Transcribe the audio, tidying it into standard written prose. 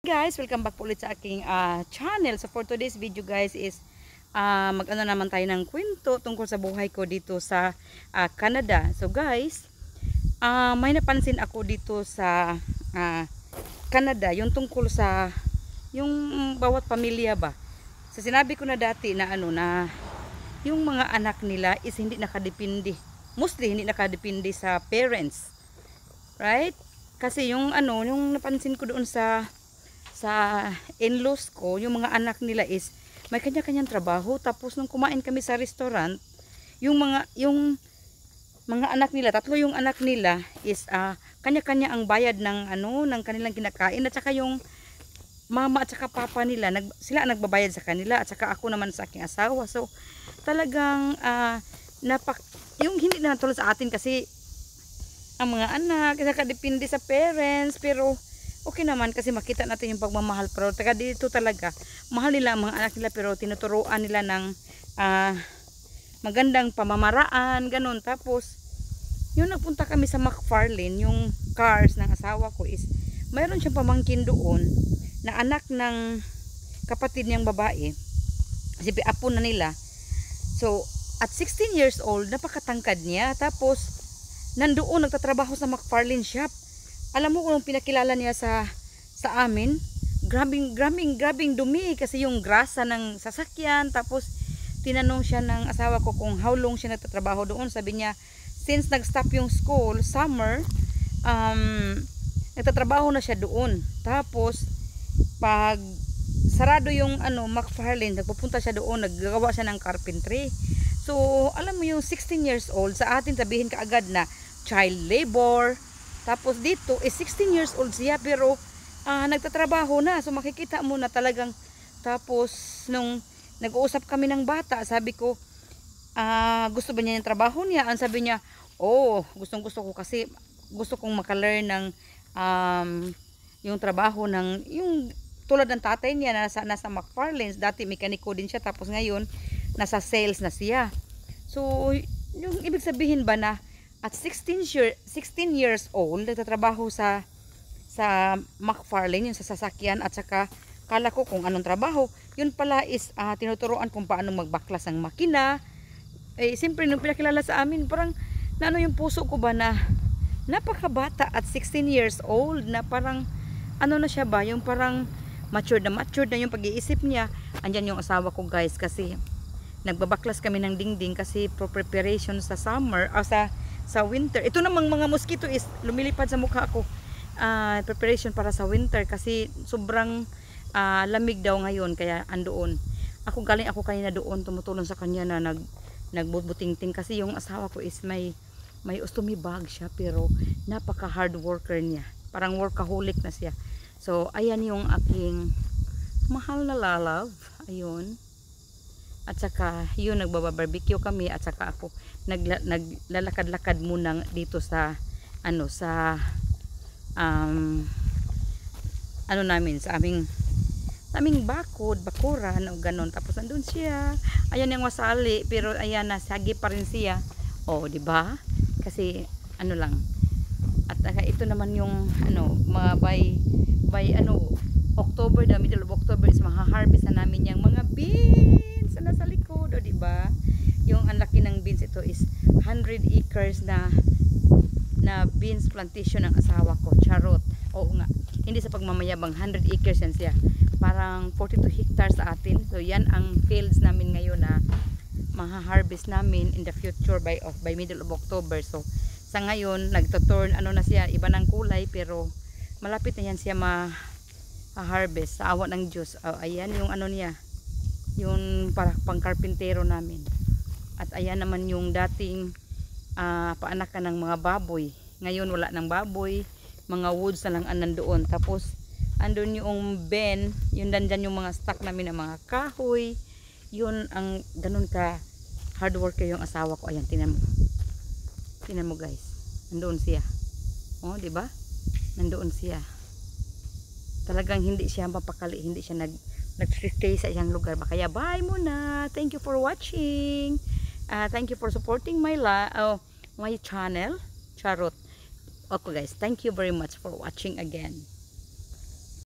Guys, welcome back po ulit sa aking channel. So for today's video guys is mag-ano naman tayo ng kwento tungkol sa buhay ko dito sa Canada. So guys, may napansin ako dito sa Canada, yung tungkol sa yung bawat pamilya ba. So sinabi ko na dati na na yung mga anak nila is hindi nakadepende. Mostly hindi nakadepende sa parents. Right? Kasi yung yung napansin ko doon sa in-laws ko, yung mga anak nila is may kanya-kanyang trabaho. Tapos nung kumain kami sa restaurant, yung mga anak nila, tatlo yung anak nila is kanya-kanya ang bayad ng ng kanilang kinakain, at saka yung mama at saka papa nila sila nagbabayad sa kanila, at saka ako naman sa aking asawa. So talagang yung hindi na tulad sa atin, kasi ang mga anak nakadepende sa parents, pero okay naman kasi makita natin yung pagmamahal. Pero taga dito talaga mahal nila ang mga anak nila, pero tinuturuan nila ng magandang pamamaraan, ganun. Tapos yung nagpunta kami sa McFarlane, yung cars ng asawa ko is mayroon siyang pamangkin doon na anak ng kapatid niyang babae, kasi apo na nila. So at 16 years old, napakatangkad niya. Tapos nandoon nagtatrabaho sa McFarlane shop. Alam mo kung pinakilala niya sa amin, grabing dumi kasi yung grasa ng sasakyan. Tapos tinanong siya ng asawa ko kung how long siya nagtatrabaho doon. Sabi niya since nag-stop yung school summer, nagtatrabaho na siya doon. Tapos pag sarado yung McFarlane, nagpupunta siya doon, naggagawa siya ng carpentry. So alam mo yung 16 years old, sa atin sabihin kaagad na child labor. Tapos dito is 16 years old siya, pero nagtatrabaho na. So makikita mo na talagang. Tapos nung nag-uusap kami ng bata, sabi ko gusto ba niya yung trabaho niya? Ang sabi niya, oh, gustong-gusto ko, kasi gusto kong makalearn ng yung trabaho ng yung tulad ng tatay niya na nasa McFarlane. Dati mekaniko din siya, tapos ngayon nasa sales na siya. So yung ibig sabihin ba na at 16 years old nagtatrabaho sa McFarlane, yung sa sasakyan, at saka kala ko kung anong trabaho. Yun pala is tinuturuan kung paano magbaklas ang makina. Siyempre nung pinakilala sa amin, parang yung puso ko ba na napakabata at 16 years old, na parang na siya ba, yung parang matured na yung pag-iisip niya. Andyan yung asawa ko guys, kasi nagbabaklas kami ng dingding kasi for preparation sa summer o sa winter. Ito namang mga mosquito is lumilipad sa mukha ko. Preparation para sa winter kasi sobrang lamig daw ngayon, kaya andoon. Galing ako kanina doon, tumutulong sa kanya na nagbubutingting, kasi yung asawa ko is may ostomy bag siya, pero napaka hard worker niya. Parang workaholic na siya. So ayan yung aking mahal na lalav. Ayun. At saka yun, nagbabarbecue kami, at saka ako naglalakad-lakad muna dito sa namin, sa aming bakuran o ganon. Tapos nandun siya, ayan yung wasali, pero ayan na sagi pa rin siya. Di ba? Kasi lang. At ito naman yung mga by October, the middle of October is maha-harvest na namin yung mga beans na nasa likod, di ba? Yung ang laki ng beans, ito is 100 acres na beans plantation ng asawa ko. Charot. Oo nga. Hindi sa pagmamayabang, 100 acres yan siya. Parang 42 hectares sa atin. So yan ang fields namin ngayon na maha-harvest namin in the future by middle of October. So sa ngayon nagto-turn na siya, iba ng kulay, pero malapit na yan siya harvest sa awa ng Diyos. Ayan yung niya, yung para pang karpintero namin. At ayan naman yung dating paanakan ng mga baboy. Ngayon wala ng baboy, mga woods na lang nandoon. Tapos andun yung ben, yun dandyan yung mga stock namin ng mga kahoy. Yun ang ganun ka hard worker yung asawa ko. Ayan, tingnan mo guys, nandoon siya. Di ba? Nandoon siya. Talagang hindi siya mapakali, hindi siya nag-stay sa isang lugar. Kaya bye muna. Thank you for watching. Thank you for supporting my channel. Charot. Okay guys, thank you very much for watching again.